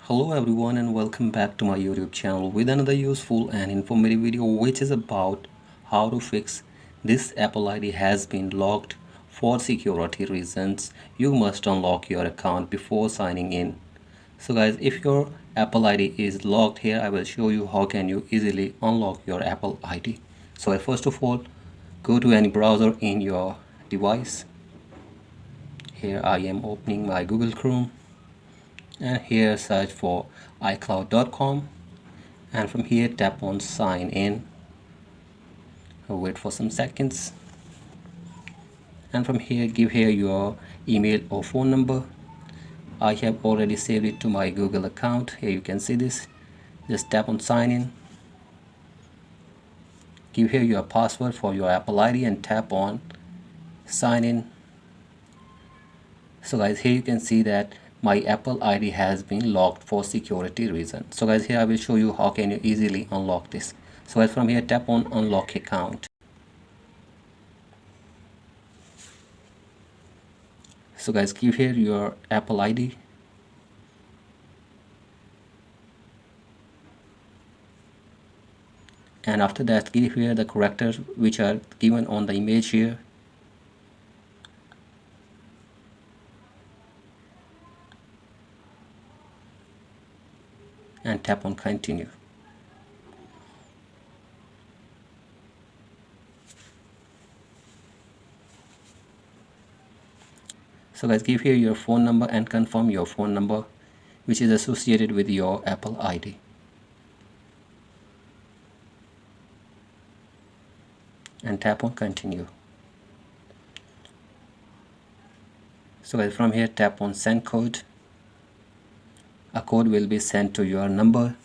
Hello everyone and welcome back to my YouTube channel with another useful and informative video which is about how to fix this Apple ID has been locked for security reasons. You must unlock your account before signing in. So guys, if your Apple ID is locked, here I will show you how can you easily unlock your Apple ID. So first of all, go to any browser in your device. Here I am opening my Google Chrome. And here search for icloud.com, and from here tap on sign in. Wait for some seconds, and from here give here your email or phone number. I have already saved it to my Google account. Here you can see this. Just tap on sign in, give here your password for your Apple ID and tap on sign in. So guys, here you can see that my Apple ID has been locked for security reasons. So guys, here I will show you how can you easily unlock this. So guys, from here tap on unlock account. So guys, give here your Apple ID. And after that give here the characters which are given on the image here. And tap on continue. So guys, give here your phone number and confirm your phone number which is associated with your Apple ID. And tap on continue. So guys, from here tap on send code. A code will be sent to your number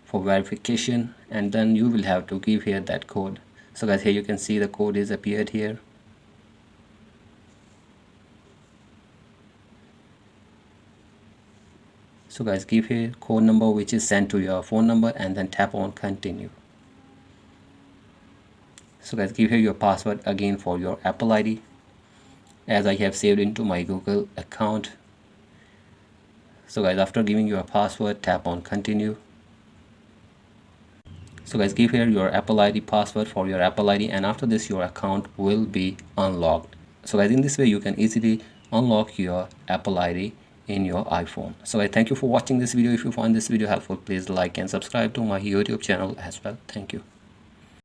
for verification, and then you will have to give here that code. So guys, here you can see the code is appeared here. So guys, give here code number which is sent to your phone number and then tap on continue. So guys, give here your password again for your Apple ID as I have saved into my Google account. So guys, after giving your password, tap on continue. So guys, give here your Apple ID password for your Apple ID, and after this your account will be unlocked. So guys, in this way you can easily unlock your Apple ID in your iPhone. So I thank you for watching this video. If you find this video helpful, please like and subscribe to my YouTube channel as well. Thank you.